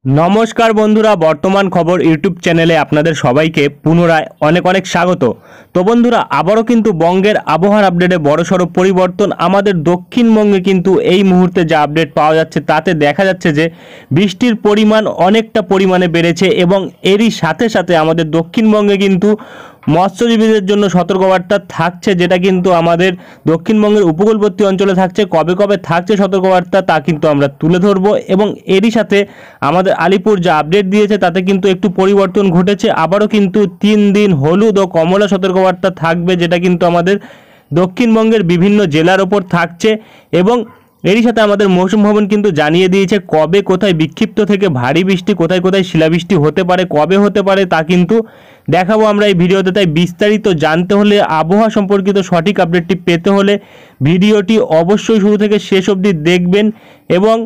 নমস্কার বন্ধুরা, বর্তমান খবর ইউটিউব চ্যানেলে আপনাদের সবাইকে পুনরায় অনেক অনেক স্বাগত। তো বন্ধুরা, আবারও কিন্তু বঙ্গের আবহাওয়ার আপডেটে বড়সড় পরিবর্তন। আমাদের দক্ষিণবঙ্গে কিন্তু এই মুহূর্তে যে আপডেট পাওয়া যাচ্ছে তাতে দেখা যাচ্ছে যে বৃষ্টির পরিমাণ অনেকটা পরিমাণে বেড়েছে এবং এরই সাথে সাথে আমাদের দক্ষিণবঙ্গে কিন্তু মৎস্যজীবীদের জন্য সতর্কবার্তা থাকছে, যেটা কিন্তু আমাদের দক্ষিণবঙ্গের উপকূলবর্তী অঞ্চলে থাকছে। কবে কবে থাকছে সতর্কবার্তা তা কিন্তু আমরা তুলে ধরবো এবং এরই সাথে আমাদের আলিপুর যা আপডেট দিয়েছে তাতে কিন্তু একটু পরিবর্তন ঘটেছে। আবারও কিন্তু 3 দিন হলুদ ও কমলা সতর্কবার্তা থাকবে, যেটা কিন্তু আমাদের দক্ষিণবঙ্গের বিভিন্ন জেলার ওপর থাকছে এবং এরই সাথে আমাদের মৌসুম ভবন কিন্তু জানিয়ে দিয়েছে কবে কোথায় বিক্ষিপ্ত থেকে ভারী বৃষ্টি, কোথায় কোথায় শিলাবৃষ্টি হতে পারে, কবে হতে পারে তা কিন্তু দেখাবো আমরা এই ভিডিওতে। তাই বিস্তারিত জানতে হলে, আবহাওয়া সম্পর্কিত সঠিক আপডেটটি পেতে হলে ভিডিওটি অবশ্যই শুরু থেকে শেষ অবধি দেখবেন এবং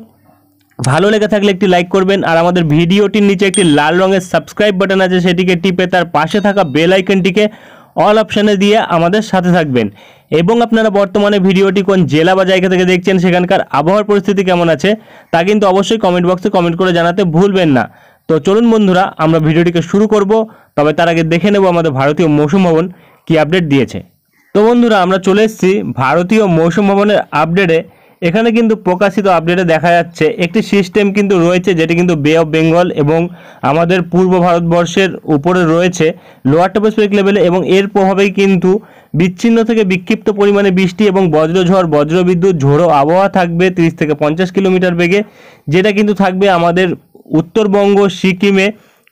ভালো লেগে থাকলে একটি লাইক করবেন। আর আমাদের ভিডিওটির নিচে একটি লাল রঙের সাবস্ক্রাইব বাটন আছে, সেটিকে টিপে তার পাশে থাকা বেল আইকনটিকে অল অপশানে দিয়ে আমাদের সাথে থাকবেন। এবং আপনারা বর্তমানে ভিডিওটি কোন জেলা বা জায়গা থেকে দেখছেন, সেখানকার আবহাওয়ার পরিস্থিতি কেমন আছে তা কিন্তু অবশ্যই কমেন্ট বক্সে কমেন্ট করে জানাতে ভুলবেন না। তো চলুন বন্ধুরা, আমরা ভিডিওটিকে শুরু করব। তবে তার আগে দেখে নেব আমাদের ভারতীয় মৌসুম ভবন কী আপডেট দিয়েছে। তো বন্ধুরা, আমরা চলে এসেছি ভারতীয় মৌসুম ভবনের আপডেটে। এখানে কিন্তু প্রকাশিত আপডেটে দেখা যাচ্ছে একটি সিস্টেম কিন্তু রয়েছে, যেটি কিন্তু বে অফ বেঙ্গল এবং আমাদের পূর্ব ভারতবর্ষের উপরে রয়েছে লোয়ার ট্রপোস্ফিয়ারিক লেভেলে, এবং এর প্রভাবেই কিন্তু বিচ্ছিন্ন থেকে বিক্ষিপ্ত পরিমাণে বৃষ্টি এবং বজ্রঝড়, বজ্রবিদ্যুৎ, ঝোড়ো আবহাওয়া থাকবে 30 থেকে 50 কিলোমিটার বেগে, যেটা কিন্তু থাকবে আমাদের উত্তরবঙ্গ, সিকিমে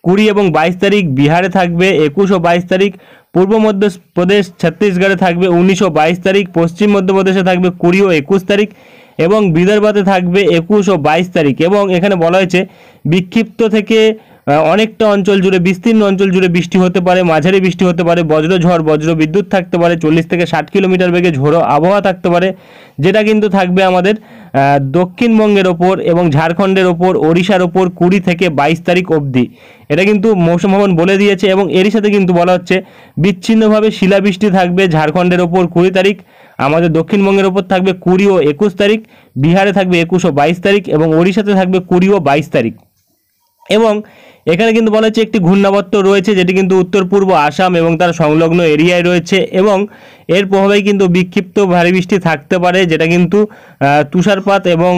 20 এবং 22 তারিখ, বিহারে থাকবে 21 ও 22 তারিখ, পূর্ব মধ্যপ্রদেশ ছত্তিশগড়ে থাকবে 19 ও 22 তারিখ, পশ্চিম মধ্যপ্রদেশে থাকবে 20 ও 21 তারিখ এবং বিদর্ভতে থাকবে 21 ও 22 তারিখ। এবং এখানে বলা হয়েছে বিক্ষিপ্ত থেকে অনেকটা অঞ্চল জুড়ে, বিস্তীর্ণ অঞ্চল জুড়ে বৃষ্টি হতে পারে, মাঝারি বৃষ্টি হতে পারে, বজ্রঝড়, বজ্রবিদ্যুৎ থাকতে পারে, 40 থেকে 60 কিলোমিটার বেগে ঝোড়ো আবহাওয়া থাকতে পারে, যেটা কিন্তু থাকবে আমাদের দক্ষিণবঙ্গের ওপর এবং ঝাড়খণ্ডের ওপর, ওড়িশার ওপর 20 থেকে 22 তারিখ অবধি। এটা কিন্তু মৌসুম ভবন বলে দিয়েছে এবং এরই সাথে কিন্তু বলা হচ্ছে বিচ্ছিন্নভাবে শিলাবৃষ্টি থাকবে ঝাড়খণ্ডের ওপর 20 তারিখ, আমাদের দক্ষিণবঙ্গের ওপর থাকবে 20 ও 21 তারিখ, বিহারে থাকবে 21 ও 22 তারিখ এবং ওড়িশাতে থাকবে 20 ও 22 তারিখ। এবং এখানে কিন্তু বলা হচ্ছে একটি ঘূর্ণাবর্ত রয়েছে, যেটি কিন্তু উত্তর পূর্ব আসাম এবং তার সংলগ্ন এরিয়ায় রয়েছে এবং এর প্রভাবেই কিন্তু বিক্ষিপ্ত ভারী বৃষ্টি থাকতে পারে, যেটা কিন্তু তুষারপাত এবং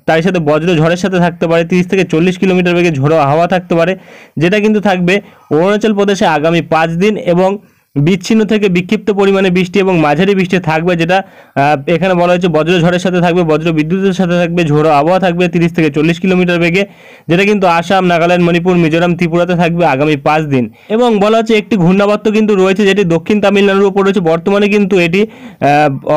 তার সাথে বজ্র ঝড়ের সাথে থাকতে পারে, 30 থেকে 40 কিলোমিটার বেগে ঝোড়ো হাওয়া থাকতে পারে, যেটা কিন্তু থাকবে অরুণাচল প্রদেশে আগামী 5 দিন এবং বিচ্ছিন্ন থেকে বিক্ষিপ্ত পরিমাণে বৃষ্টি এবং মাঝারি বৃষ্টি থাকবে, যেটা এখানে বলা হয়েছে বজ্রঝড়ের সাথে থাকবে, বজ্র বিদ্যুতের সাথে থাকবে, ঝোড়ো আবহাওয়া থাকবে 30 থেকে 40 কিলোমিটার বেগে, যেটা কিন্তু আসাম, নাগাল্যান্ড, মণিপুর, মিজোরাম, ত্রিপুরাতে থাকবে আগামী 5 দিন। এবং বলা হচ্ছে একটি ঘূর্ণাবর্ত কিন্তু রয়েছে, যেটি দক্ষিণ তামিলনাড়ুর উপর রয়েছে। বর্তমানে কিন্তু এটি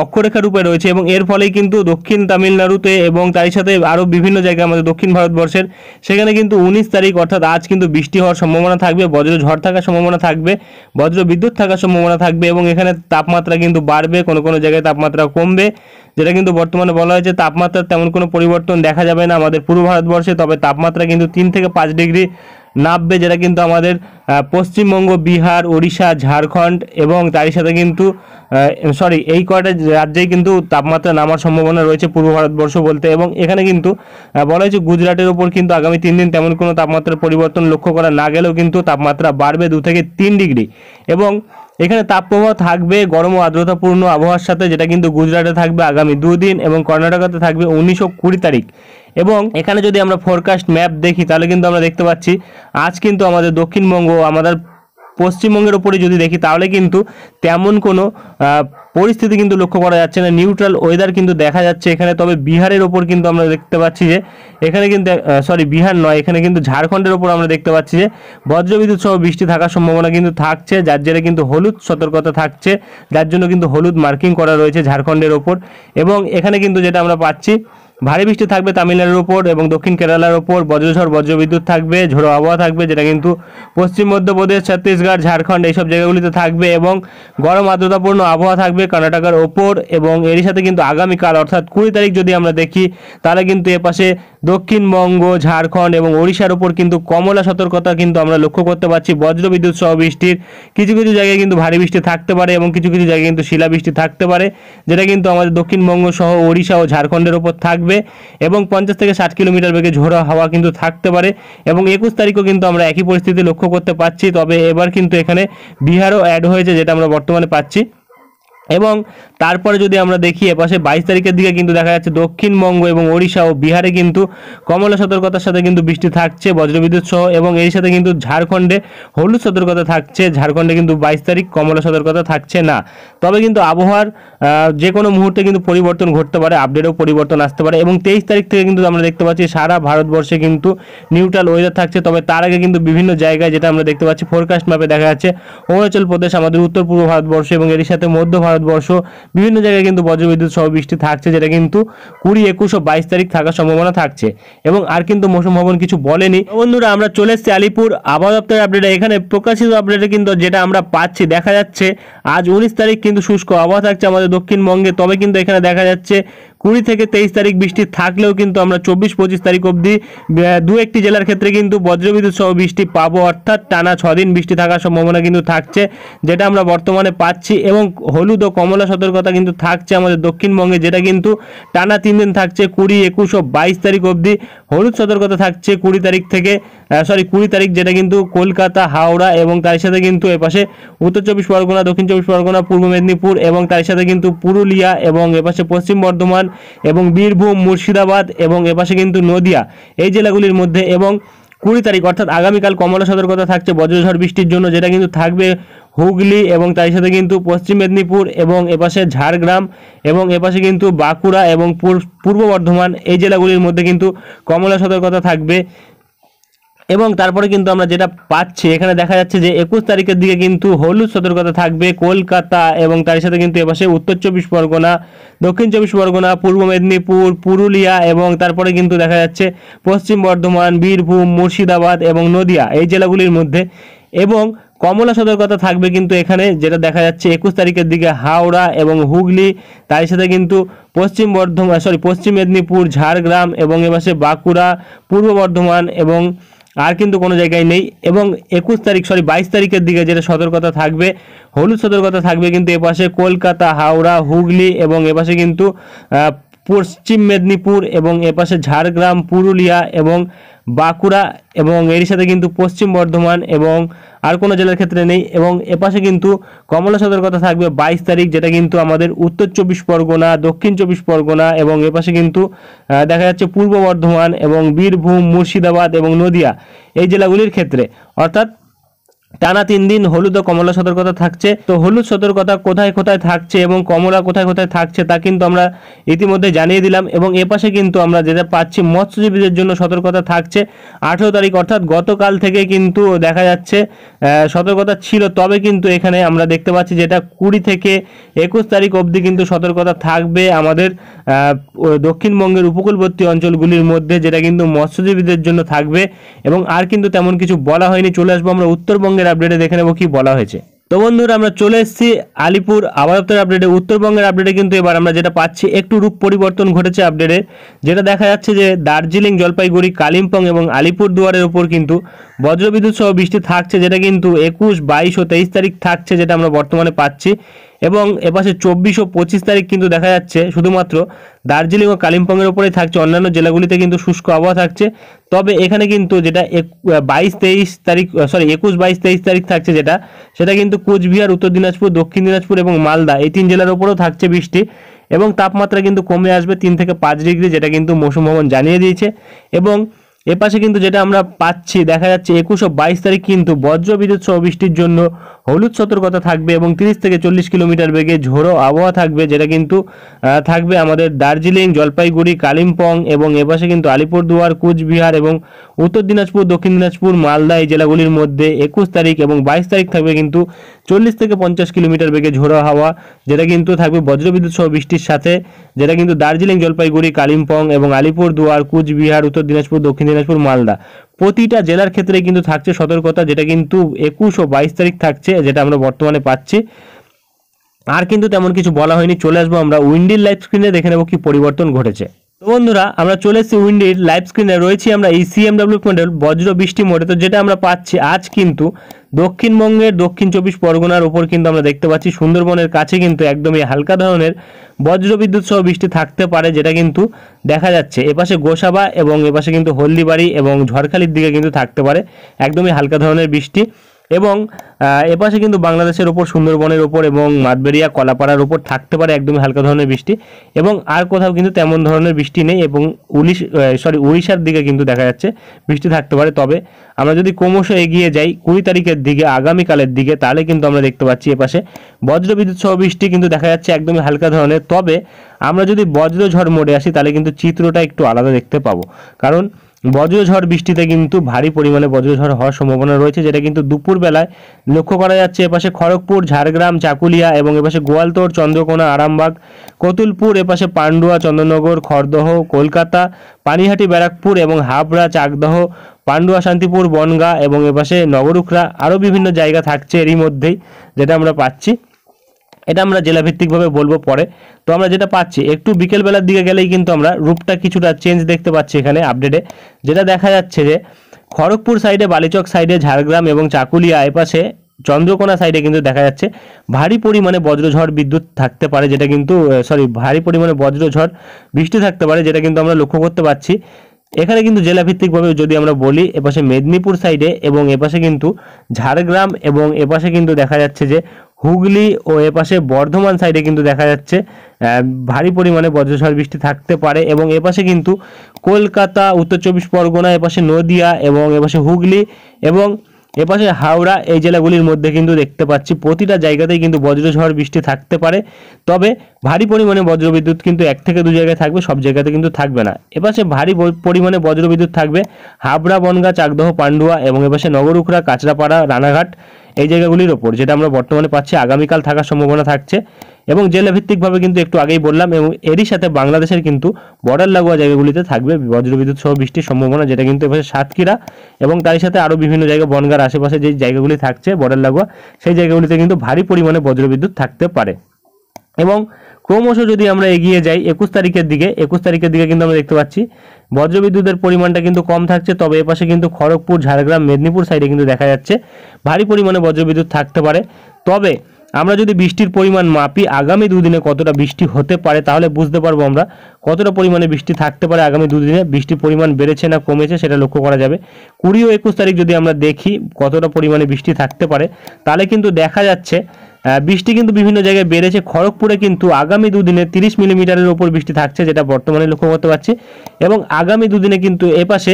অক্ষরেখা রূপে রয়েছে এবং এর ফলেই কিন্তু দক্ষিণ তামিলনাড়ুতে এবং তার সাথে আরও বিভিন্ন জায়গায় আমাদের দক্ষিণ ভারতবর্ষের, সেখানে কিন্তু 19 তারিখ অর্থাৎ আজ কিন্তু বৃষ্টি হওয়ার সম্ভাবনা থাকবে, বজ্রঝড় থাকার সম্ভাবনা থাকবে, বজ্র বিদ্যুৎ থাকার সম্ভাবনা থাকবে এবং এখানে তাপমাত্রা কিন্তু বাড়বে, কোনো কোনো জায়গায় তাপমাত্রা কমবে, যেটা কিন্তু বর্তমানে বলা হয়েছে তাপমাত্রার তেমন কোনো পরিবর্তন দেখা যাবে না আমাদের পূর্ব ভারতবর্ষে। তবে তাপমাত্রা কিন্তু 3 থেকে 5 ডিগ্রি নামবে, যেটা কিন্তু আমাদের পশ্চিমবঙ্গ, বিহার, ওড়িশা, ঝাড়খণ্ড এবং তারই সাথে কিন্তু এই কয়টা রাজ্যেই কিন্তু তাপমাত্রা নামার সম্ভাবনা রয়েছে পূর্ব ভারতবর্ষ বলতে। এবং এখানে কিন্তু বলা হয়েছে গুজরাটের ওপর কিন্তু আগামী 3 দিন তেমন কোনো তাপমাত্রার পরিবর্তন লক্ষ্য করা না গেলেও কিন্তু তাপমাত্রা বাড়বে 2 থেকে 3 ডিগ্রি এবং এখানে তাপপ্রবাহ থাকবে গরম ও আর্দ্রতাপূর্ণ আবহাওয়ার সাথে, যেটা কিন্তু গুজরাটে থাকবে আগামী 2 দিন এবং কর্ণাটকাতে থাকবে 19 ও 20 তারিখ। এবং এখানে যদি আমরা ফোরকাস্ট ম্যাপ দেখি তাহলে কিন্তু আমরা দেখতে পাচ্ছি আজ কিন্তু আমাদের দক্ষিণবঙ্গ, আমাদের পশ্চিমবঙ্গের ওপরে যদি দেখি তাহলে কিন্তু তেমন কোনো পরিস্থিতি কিন্তু লক্ষ্য করা যাচ্ছে না, নিউট্রাল ওয়েদার কিন্তু দেখা যাচ্ছে এখানে। তবে বিহারের ওপর কিন্তু আমরা দেখতে পাচ্ছি যে এখানে কিন্তু বিহার নয়, এখানে কিন্তু ঝাড়খণ্ডের ওপর আমরা দেখতে পাচ্ছি যে বজ্রবিদ্যুৎ সহ বৃষ্টি থাকার সম্ভাবনা কিন্তু থাকছে, যার জেরে কিন্তু হলুদ সতর্কতা থাকছে, যার জন্য কিন্তু হলুদ মার্কিং করা রয়েছে ঝাড়খণ্ডের ওপর। এবং এখানে কিন্তু যেটা আমরা পাচ্ছি ভারী বৃষ্টি থাকবে তামিলনাড়ুর ওপর এবং দক্ষিণ কেরালার ওপর, বজ্রঝড়, বজ্রবিদ্যুৎ থাকবে, ঝোড়ো আবহাওয়া থাকবে, যেটা কিন্তু পশ্চিম মধ্যপ্রদেশ, ছত্তিশগড়, ঝাড়খণ্ড এইসব জায়গাগুলিতে থাকবে এবং গরম আর্দ্রতাপূর্ণ আবহাওয়া থাকবে কর্ণাটকের ওপর। এবং এরই সাথে কিন্তু আগামীকাল অর্থাৎ 20 তারিখ যদি আমরা দেখি তাহলে কিন্তু এপাশে দক্ষিণবঙ্গ, ঝাড়খণ্ড এবং ওড়িশার ওপর কিন্তু কমলা সতর্কতা কিন্তু আমরা লক্ষ্য করতে পারছি, বজ্রবিদ্যুৎ সহ বৃষ্টির। কিছু কিছু জায়গায় কিন্তু ভারী বৃষ্টি থাকতে পারে এবং কিছু কিছু জায়গায় কিন্তু শিলাবৃষ্টি থাকতে পারে, যেটা কিন্তু আমাদের দক্ষিণবঙ্গ সহ ওড়িশা ও ঝাড়খণ্ডের ওপর থাকবে। থাকবে এবং 50 থেকে 60 কিলোমিটার বেগে ঝোড়ো হাওয়া কিন্তু থাকতে পারে। এবং 21 তারিখও কিন্তু আমরা একই পরিস্থিতি লক্ষ্য করতে পারছি, তবে এবার কিন্তু এখানে বিহারও অ্যাড হয়েছে যেটা আমরা বর্তমানে পাচ্ছি। এবং তারপরে যদি আমরা দেখি এপাশে 22 তারিখের দিকে কিন্তু দেখা যাচ্ছে দক্ষিণবঙ্গ এবং ওড়িশা ও বিহারে কিন্তু কমলা সতর্কতার সাথে কিন্তু বৃষ্টি থাকছে বজ্রবিদ্যুৎ সহ, এবং এর সাথে কিন্তু ঝাড়খণ্ডে হলুদ সতর্কতা থাকছে। ঝাড়খণ্ডে কিন্তু 22 তারিখ কমলা সতর্কতা থাকছে না। তবে কিন্তু আবহাওয়ার যে কোনো মুহূর্তে কিন্তু পরিবর্তন ঘটতে পারে, আপডেটেও পরিবর্তন আসতে পারে। এবং 23 তারিখ থেকে কিন্তু আমরা দেখতে পাচ্ছি সারা ভারতবর্ষে কিন্তু নিউট্রাল ওয়েদার থাকছে। তবে তার আগে কিন্তু বিভিন্ন জায়গায় যেটা আমরা দেখতে পাচ্ছি ফোরকাস্ট ম্যাপে দেখা যাচ্ছে অরুণাচল প্রদেশ, আমাদের উত্তর পূর্ব ভারতবর্ষ এবং এর সাথে মধ্য ভারতবর্ষ বিভিন্ন জায়গায় কিন্তু বজ্রবিদ্যুৎ সহ বৃষ্টি থাকছে, যেটা কিন্তু 20, 21 ও 22 তারিখ থাকার সম্ভাবনা থাকছে। এবং আর কিন্তু মৌসুম ভবন কিছু বলেনি। বন্ধুরা আমরা চলে এসেছি আলিপুর আবহাওয়া দপ্তরের আপডেটে। এখানে প্রকাশিত আপডেটে কিন্তু যেটা আমরা পাচ্ছি দেখা যাচ্ছে আজ 19 তারিখ কিন্তু শুষ্ক আবহাওয়া থাকছে আমাদের দক্ষিণবঙ্গে। তবে কিন্তু এখানে দেখা যাচ্ছে 20 থেকে 23 তারিখ বৃষ্টি থাকলেও কিন্তু আমরা 24, 25 তারিখ অবধি দু একটি জেলার ক্ষেত্রে কিন্তু বজ্রবিদ্যুৎ সহ বৃষ্টি পাবো, অর্থাৎ টানা 6 দিন বৃষ্টি থাকার সম্ভাবনা কিন্তু থাকছে, যেটা আমরা বর্তমানে পাচ্ছি। এবং হলুদ ও কমলা সতর্কতা কিন্তু থাকছে আমাদের দক্ষিণবঙ্গে, যেটা কিন্তু টানা 3 দিন থাকছে 20, 21 ও 22 তারিখ অবধি। হলুদ সতর্কতা থাকছে 20 তারিখ থেকে 20 তারিখ, যেটা কিন্তু কলকাতা, হাওড়া এবং তার সাথে কিন্তু এপাশে উত্তর 24 পরগনা, দক্ষিণ 24 পরগনা, পূর্ব মেদিনীপুর এবং তার সাথে কিন্তু পুরুলিয়া এবং এপাশে পশ্চিম বর্ধমান এবং বীরভূম, মুর্শিদাবাদ এবং এপাশে কিন্তু নদিয়া, এই জেলাগুলির মধ্যে। এবং 20 তারিখ অর্থাৎ আগামীকাল কমলা সতর্কতা থাকছে বজ্রঝড় বৃষ্টির জন্য, যেটা কিন্তু থাকবে হুগলি এবং তার সাথে কিন্তু পশ্চিম মেদিনীপুর এবং এপাশে ঝাড়গ্রাম এবং এপাশে কিন্তু বাঁকুড়া এবং পূর্ব বর্ধমান, এই জেলাগুলির মধ্যে কিন্তু কমলা সতর্কতা থাকবে। এবং তারপরে কিন্তু আমরা যেটা পাচ্ছি এখানে দেখা যাচ্ছে যে 21 তারিখের দিকে কিন্তু হলুদ সতর্কতা থাকবে কলকাতা এবং তার সাথে কিন্তু এপাশে উত্তর 24 পরগনা, দক্ষিণ 24 পরগনা, পূর্ব মেদিনীপুর, পুরুলিয়া এবং তারপরে কিন্তু দেখা যাচ্ছে পশ্চিম বর্ধমান, বীরভূম, মুর্শিদাবাদ এবং নদিয়া, এই জেলাগুলির মধ্যে। এবং কমলা সতর্কতা থাকবে কিন্তু এখানে যেটা দেখা যাচ্ছে 21 তারিখের দিকে হাওড়া এবং হুগলি, তার সাথে কিন্তু পশ্চিম মেদিনীপুর, ঝাড়গ্রাম এবং এপাশে বাঁকুড়া, পূর্ব বর্ধমান এবং আর কিন্তু কোনো জায়গায় নেই। এবং 22 তারিখের দিকে যেটা সতর্কতা থাকবে হলুদ সতর্কতা থাকবে কিন্তু এপাশে কলকাতা, হাওড়া, হুগলি এবং এপাশে কিন্তু পশ্চিম মেদিনীপুর এবং এপাশে ঝাড়গ্রাম, পুরুলিয়া এবং বাঁকুড়া এবং এর সাথে কিন্তু পশ্চিম বর্ধমান এবং আর কোনো জেলার ক্ষেত্রে নেই। এবং এপাশে কিন্তু কমলা সতর্কতা থাকবে 22 তারিখ, যেটা কিন্তু আমাদের উত্তর 24 পরগনা, দক্ষিণ 24 পরগনা এবং এপাশে কিন্তু দেখা যাচ্ছে পূর্ব বর্ধমান এবং বীরভূম, মুর্শিদাবাদ এবং নদিয়া, এই জেলাগুলির ক্ষেত্রে। অর্থাৎ টানা 3 দিন হলুদ ও কমলা সতর্কতা থাকছে। তো হলুদ সতর্কতা কোথায় কোথায় থাকছে এবং কমলা কোথায় কোথায় থাকছে তা কিন্তু আমরা ইতিমধ্যে জানিয়ে দিলাম। এবং এপাশে কিন্তু আমরা যেটা পাচ্ছি মৎস্যজীবীদের জন্য সতর্কতা থাকছে 18 তারিখ, অর্থাৎ গতকাল থেকে কিন্তু দেখা যাচ্ছে সতর্কতা ছিল। তবে কিন্তু এখানে আমরা দেখতে পাচ্ছি যেটা 20 থেকে 21 তারিখ অবধি কিন্তু সতর্কতা থাকবে আমাদের দক্ষিণবঙ্গের উপকূলবর্তী অঞ্চলগুলির মধ্যে, যেটা কিন্তু মৎস্যজীবীদের জন্য থাকবে। এবং আর কিন্তু তেমন কিছু বলা হয়নি। চলে আসবো আমরা উত্তরবঙ্গের আপডেটে, দেখে নেবো কি বলা হয়েছে। তো বন্ধুরা আমরা চলে এসেছি আলিপুর আবহাওয়া দপ্তরের আপডেটে। উত্তরবঙ্গের আপডেটে কিন্তু এবার আমরা যেটা পাচ্ছি একটু রূপ পরিবর্তন ঘটেছে আপডেটে, যেটা দেখা যাচ্ছে যে দার্জিলিং, জলপাইগুড়ি, কালিম্পং এবং আলিপুরদুয়ারের ওপর কিন্তু বজ্রবিদ্যুৎ সহ বৃষ্টি থাকছে, যেটা কিন্তু 21, 22 ও 23 তারিখ থাকছে, যেটা আমরা বর্তমানে পাচ্ছি। এবং এপাশে 24 ও 25 তারিখ কিন্তু দেখা যাচ্ছে শুধুমাত্র দার্জিলিং ও কালিম্পংয়ের উপরেই থাকছে, অন্যান্য জেলাগুলিতে কিন্তু শুষ্ক আবহাওয়া থাকছে। তবে এখানে কিন্তু যেটা 21, 22, 23 তারিখ থাকছে সেটা কিন্তু কোচবিহার, উত্তর দিনাজপুর, দক্ষিণ দিনাজপুর এবং মালদা, এই 3 জেলার উপরেও থাকছে বৃষ্টি। এবং তাপমাত্রা কিন্তু কমে আসবে 3 থেকে 5 ডিগ্রি, যেটা কিন্তু মৌসুম ভবন জানিয়ে দিয়েছে। এবং এপাশে কিন্তু যেটা আমরা পাচ্ছি দেখা যাচ্ছে 21 ও 22 তারিখ কিন্তু বজ্রবিদ্যুৎ সহ বৃষ্টির জন্য হলুদ সতর্কতা থাকবে এবং 30 থেকে 40 কিলোমিটার বেগে ঝোড়ো আবহাওয়া থাকবে, যেটা কিন্তু থাকবে আমাদের দার্জিলিং, জলপাইগুড়ি, কালিম্পং এবং এপাশে কিন্তু আলিপুরদুয়ার, কোচবিহার এবং উত্তর দিনাজপুর, দক্ষিণ দিনাজপুর, মালদা, এই জেলাগুলির মধ্যে 21 তারিখ এবং 22 তারিখ থাকবে কিন্তু 40 থেকে 50 কিলোমিটার বেগে ঝোড়ো হাওয়া, যেটা কিন্তু থাকবে বজ্রবিদ্যুৎ সহ বৃষ্টির সাথে, যেটা কিন্তু দার্জিলিং, জলপাইগুড়ি, কালিম্পং এবং আলিপুরদুয়ার, কোচবিহার, উত্তর দিনাজপুর, দক্ষিণ দিনাজপুর, মালদা, প্রতিটা জেলার ক্ষেত্রে কিন্তু থাকছে সতর্কতা, যেটা কিন্তু 21 ও 22 তারিখ থাকছে, যেটা আমরা বর্তমানে পাচ্ছি। আর কিন্তু তেমন কিছু বলা হয়নি। চলে আসবো আমরা উইন্ডির লাইভ স্ক্রিনে, দেখে নেবো কি পরিবর্তন ঘটেছে। তো বন্ধুরা আমরা চলে এসেছি উইন্ডির লাইভ স্ক্রিনে, রয়েছি আমরা এই সিএমডব্লিউ মডেল বজ্র বৃষ্টি মোডে। তো যেটা আমরা পাচ্ছি আজ কিন্তু দক্ষিণবঙ্গের দক্ষিণ 24 পরগনার উপর কিন্তু আমরা দেখতে পাচ্ছি সুন্দরবনের কাছে কিন্তু একদমই হালকা ধরনের বজ্র বিদ্যুৎ সহ বৃষ্টি থাকতে পারে, যেটা কিন্তু দেখা যাচ্ছে। এপাশে গোসাবা এবং এপাশে কিন্তু হলদিবাড়ি এবং ঝড়খালির দিকে কিন্তু থাকতে পারে একদমই হালকা ধরনের বৃষ্টি। এবং এপাশে কিন্তু বাংলাদেশের ওপর সুন্দরবনের ওপর এবং মাঠবেড়িয়া কলাপাড়ার ওপর থাকতে পারে একদমই হালকা ধরনের বৃষ্টি। এবং আর কোথাও কিন্তু তেমন ধরনের বৃষ্টি নেই এবং উড়িষ্যার দিকে কিন্তু দেখা যাচ্ছে বৃষ্টি থাকতে পারে। তবে আমরা যদি ক্রমশ এগিয়ে যাই 20 তারিখের দিকে, আগামীকালের দিকে, তাহলে কিন্তু আমরা দেখতে পাচ্ছি এপাশে বজ্রবিদ্যুৎ সহ বৃষ্টি কিন্তু দেখা যাচ্ছে একদমই হালকা ধরনের। তবে আমরা যদি বজ্রঝড় মোডে আসি তাহলে কিন্তু চিত্রটা একটু আলাদা দেখতে পাবো, কারণ বজ্রঝড় বৃষ্টিতে কিন্তু ভারী পরিমাণে বজ্রঝড় হওয়ার সম্ভাবনা রয়েছে, যেটা কিন্তু দুপুরবেলায় লক্ষ্য করা যাচ্ছে। এপাশে খড়গপুর, ঝাড়গ্রাম, চাকুলিয়া এবং এপাশে গোয়ালতোড়, চন্দ্রকোনা, আরামবাগ, কতুলপুর, এপাশে পান্ডুয়া, চন্দননগর, খড়দহ, কলকাতা, পানিহাটি, ব্যারাকপুর এবং হাবড়া, চাকদহ, পান্ডুয়া, শান্তিপুর, বনগাঁ এবং এপাশে নগরুখরা, আরও বিভিন্ন জায়গা থাকছে এরই মধ্যেই, যেটা আমরা পাচ্ছি। এটা আমরা জেলাভিত্তিকভাবে বলবো পরে। তো আমরা যেটা পাচ্ছি একটু বিকেলবেলার দিকে গেলেই কিন্তু আমরা রূপটা কিছুটা চেঞ্জ দেখতে পাচ্ছি এখানে আপডেটে, যেটা দেখা যাচ্ছে যে খড়গপুর সাইডে, বালিচক সাইডে, ঝাড়গ্রাম এবং চাকুলিয়া, এপাশে চন্দ্রকোনা সাইডে কিন্তু দেখা যাচ্ছে ভারী পরিমাণে বজ্রঝড় বিদ্যুৎ থাকতে পারে, যেটা কিন্তু ভারী পরিমাণে বজ্রঝড় বৃষ্টি থাকতে পারে, যেটা কিন্তু আমরা লক্ষ্য করতে পারছি। এখানে কিন্তু জেলাভিত্তিকভাবে যদি আমরা বলি, এপাশে মেদিনীপুর সাইডে এবং এপাশে কিন্তু ঝাড়গ্রাম এবং এপাশে কিন্তু দেখা যাচ্ছে যে হুগলি ও এপাশে বর্ধমান সাইডে কিন্তু দেখা যাচ্ছে ভারী পরিমাণে বজ্রঝড় বৃষ্টি থাকতে পারে। এবং এপাশে কিন্তু কলকাতা, উত্তর 24 পরগনা, এপাশে নদিয়া এবং এপাশে হুগলি এবং এপাশে হাওড়া, এই জেলাগুলির মধ্যে কিন্তু দেখতে পাচ্ছি প্রতিটা জায়গাতেই কিন্তু বজ্রঝড় বৃষ্টি থাকতে পারে। তবে ভারী পরিমাণে বজ্রবিদ্যুৎ কিন্তু 1 থেকে 2 জায়গায় থাকবে, সব জায়গাতে কিন্তু থাকবে না। এপাশে ভারী পরিমাণে বজ্রবিদ্যুৎ থাকবে হাবড়া, বনগাঁ, চাকদহ, পান্ডুয়া এবং এপাশে নগরুখরা, কাঁচরাপাড়া, রানাঘাট, এই জায়গাগুলির ওপর, যেটা আমরা বর্তমানে পাচ্ছি আগামীকাল থাকার সম্ভাবনা থাকছে। এবং জেলাভিত্তিকভাবে কিন্তু একটু আগেই বললাম, এবং এরই সাথে বাংলাদেশের কিন্তু বর্ডার লাগোয়া জায়গাগুলিতে থাকবে বজ্রবিদ্যুৎ সহ বৃষ্টির সম্ভাবনা, যেটা কিন্তু এপাশে সাতক্ষীরা এবং তারই সাথে আরও বিভিন্ন জায়গা, বনগাঁর আশেপাশে যে জায়গাগুলি থাকছে বর্ডার লাগোয়া, সেই জায়গাগুলিতে কিন্তু ভারী পরিমাণে বজ্রবিদ্যুৎ থাকতে পারে। এবং ক্রমশ যদি আমরা এগিয়ে যাই 21 তারিখের দিকে কিন্তু আমরা দেখতে পাচ্ছি বজ্রবিদ্যুতের পরিমাণটা কিন্তু কম থাকছে। তবে এপাশে কিন্তু খড়গপুর, ঝাড়গ্রাম, মেদিনীপুর সাইডে কিন্তু দেখা যাচ্ছে ভারী পরিমাণে বজ্রবিদ্যুৎ থাকতে পারে। তবে আমরা যদি বৃষ্টির পরিমাণ মাপি আগামী দুদিনে কতটা বৃষ্টি হতে পারে, তাহলে বুঝতে পারবো আমরা কতটা পরিমাণে বৃষ্টি থাকতে পারে আগামী দুদিনে। বৃষ্টির পরিমাণ বেড়েছে না কমেছে সেটা লক্ষ্য করা যাবে। 20 ও 21 তারিখ যদি আমরা দেখি কতটা পরিমাণে বৃষ্টি থাকতে পারে, তাহলে কিন্তু দেখা যাচ্ছে বৃষ্টি কিন্তু বিভিন্ন জায়গায় বেড়েছে। খড়গপুরে কিন্তু আগামী দুদিনে 30 মিলিমিটারের ওপর বৃষ্টি থাকছে, যেটা বর্তমানে লক্ষ্য করতে পারছি। এবং আগামী দুদিনে কিন্তু এপাশে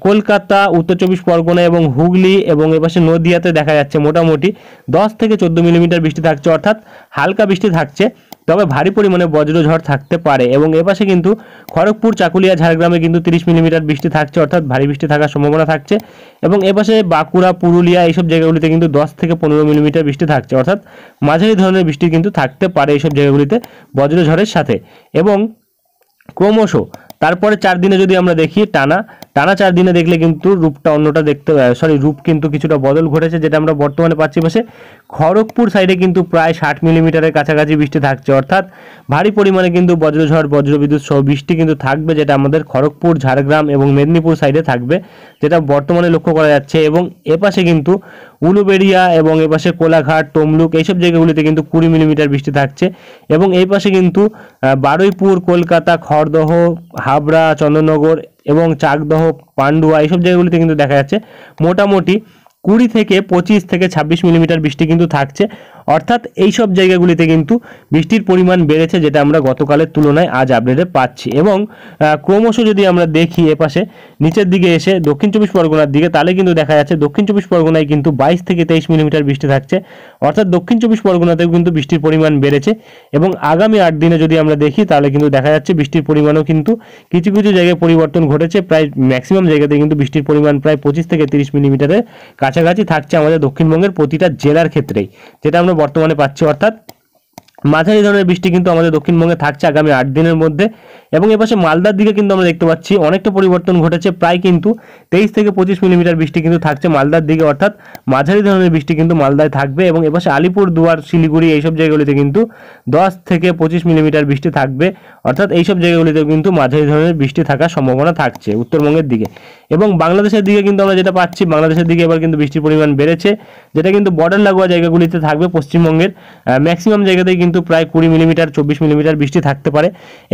কলকাতা, উত্তর 24 পরগনা এবং হুগলি এবং এপাশে নদিয়াতে দেখা যাচ্ছে মোটামুটি 10 থেকে 14 মিলিমিটার বৃষ্টি থাকছে, অর্থাৎ হালকা বৃষ্টি থাকছে। তবে ভারী পরিমাণে বজ্রঝড় থাকতে পারে। এবং এপাশে কিন্তু খড়গপুর, চাকুলিয়া, ঝাড়গ্রামে কিন্তু 30 মিলিমিটার বৃষ্টি থাকছে, অর্থাৎ ভারী বৃষ্টি থাকার সম্ভাবনা থাকছে। এবং এপাশে বাঁকুড়া, পুরুলিয়া, এইসব জায়গাগুলিতে কিন্তু 10 থেকে 15 মিলিমিটার বৃষ্টি থাকছে, অর্থাৎ মাঝারি ধরনের বৃষ্টি কিন্তু থাকতে পারে এইসব জায়গাগুলিতে বজ্রঝড়ের সাথে। এবং ক্রমশ তারপরে 4 দিনে যদি আমরা দেখি টানা 4 দিনে দেখলে কিন্তু রূপটা অন্যটা দেখতে রূপ কিন্তু কিছুটা বদল ঘটেছে, যেটা আমরা বর্তমানে পাচ্ছি পাশে খড়গপুর সাইডে কিন্তু প্রায় 60 মিলিমিটারের কাছাকাছি বৃষ্টি থাকছে, অর্থাৎ ভারী পরিমাণে কিন্তু বজ্রঝড়, বজ্রবিদ্যুৎ সহ বৃষ্টি কিন্তু থাকবে, যেটা আমাদের খড়গপুর, ঝাড়গ্রাম এবং মেদিনীপুর সাইডে থাকবে, যেটা বর্তমানে লক্ষ্য করা যাচ্ছে। এবং এপাশে কিন্তু উলুবেড়িয়া এবং এপাশে কোলাঘাট, তমলুক, এইসব জায়গাগুলিতে কিন্তু 20 মিলিমিটার বৃষ্টি থাকছে। এবং এই পাশে কিন্তু বারুইপুর, কলকাতা, খড়দহ, হাবড়া, চন্দননগর এবং চাকদহ, পান্ডুয়া, এইসব জায়গাগুলিতে কিন্তু দেখা যাচ্ছে মোটামুটি 20 থেকে 25 থেকে 26 মিলিমিটার বৃষ্টি কিন্তু থাকছে, অর্থাৎ এই সব জায়গাগুলিতে কিন্তু বৃষ্টির পরিমাণ বেড়েছে, যেটা আমরা গতকালের তুলনায় আজ আপডেটে পাচ্ছি। এবং ক্রমশ যদি আমরা দেখি এপাশে নিচের দিকে এসে দক্ষিণ 24 পরগনার দিকে, তাহলে কিন্তু দেখা যাচ্ছে দক্ষিণ 24 পরগনায় কিন্তু 22 থেকে 23 মিলিমিটার বৃষ্টি থাকছে, অর্থাৎ দক্ষিণ 24 পরগনাতেও কিন্তু বৃষ্টির পরিমাণ বেড়েছে। এবং আগামী 8 দিনে যদি আমরা দেখি তাহলে কিন্তু দেখা যাচ্ছে বৃষ্টির পরিমাণও কিন্তু কিছু কিছু জায়গায় পরিবর্তন ঘটেছে, প্রায় ম্যাক্সিমাম জায়গাতে কিন্তু বৃষ্টির পরিমাণ প্রায় 25 থেকে 30 মিলিমিটারের কাছাকাছি থাকছে আমাদের দক্ষিণবঙ্গের প্রতিটা জেলার ক্ষেত্রেই, যেটা আমরা বর্তমানে পাচ্ছি। অর্থাৎ মাঝারি ধরনের বৃষ্টি কিন্তু আমাদের দক্ষিণবঙ্গে থাকছে আগামী 8 দিনের মধ্যে। এবং এপাশে মালদার দিকে কিন্তু আমরা দেখতে পাচ্ছি অনেকটা পরিবর্তন ঘটেছে, প্রায় কিন্তু 23 থেকে 25 মিলিমিটার বৃষ্টি কিন্তু থাকছে মালদার দিকে, অর্থাৎ মাঝারি ধরনের বৃষ্টি কিন্তু মালদায় থাকবে। এবং এপাশে আলিপুরদুয়ার, শিলিগুড়ি এইসব জায়গাগুলিতে কিন্তু 10 থেকে 25 মিলিমিটার বৃষ্টি থাকবে, অর্থাৎ এইসব জায়গাগুলিতেও কিন্তু মাঝারি ধরনের বৃষ্টি থাকার সম্ভাবনা থাকছে উত্তরবঙ্গের দিকে। এবং বাংলাদেশের দিকে কিন্তু আমরা যেটা পাচ্ছি, বাংলাদেশের দিকে এবার কিন্তু বৃষ্টির পরিমাণ বেড়েছে, যেটা কিন্তু বর্ডার লাগোয়া জায়গাগুলিতে থাকবে। পশ্চিমবঙ্গের ম্যাক্সিমাম জায়গাতেই কিন্তু প্রায় 20 মিলিমিটার 24 মিলিমিটার বৃষ্টি থাকতে পারে,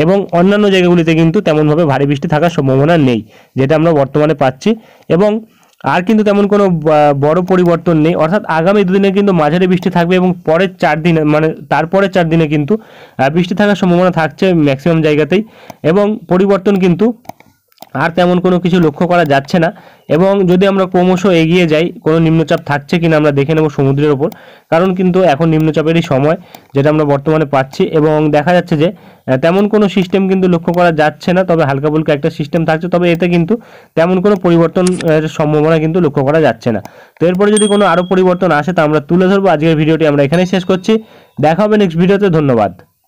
এবং অন্যান্য জায়গাগুলিতে কিন্তু তেমনভাবে ভারী বৃষ্টি থাকার সম্ভাবনা নেই, যেটা আমরা বর্তমানে পাচ্ছি। এবং আর কিন্তু তেমন কোনো বড় পরিবর্তন নেই, অর্থাৎ আগামী দুদিনে কিন্তু মাঝারি বৃষ্টি থাকবে, এবং পরের 4 দিনে মানে তারপরে 4 দিনে কিন্তু বৃষ্টি থাকার সম্ভাবনা থাকছে ম্যাক্সিমাম জায়গাতেই। এবং পরিবর্তন কিন্তু আর তেমন কোনো কিছু লক্ষ্য করা যাচ্ছে না। এবং যদি আমরা ক্রমশ এগিয়ে যাই, কোনো নিম্নচাপ থাকছে কিনা আমরা দেখে নেব সমুদ্রের ওপর, কারণ কিন্তু এখন নিম্নচাপেরই সময়, যেটা আমরা বর্তমানে পাচ্ছি। এবং দেখা যাচ্ছে যে তেমন কোনো সিস্টেম কিন্তু লক্ষ্য করা যাচ্ছে না, তবে হালকা ফুলকা একটা সিস্টেম থাকছে, তবে এতে কিন্তু তেমন কোনো পরিবর্তন সম্ভাবনা কিন্তু লক্ষ্য করা যাচ্ছে না। তো এরপরে যদি কোনো আরও পরিবর্তন আসে তা আমরা তুলে ধরবো। আজকের ভিডিওটি আমরা এখানেই শেষ করছি, দেখা হবে নেক্সট ভিডিওতে। ধন্যবাদ।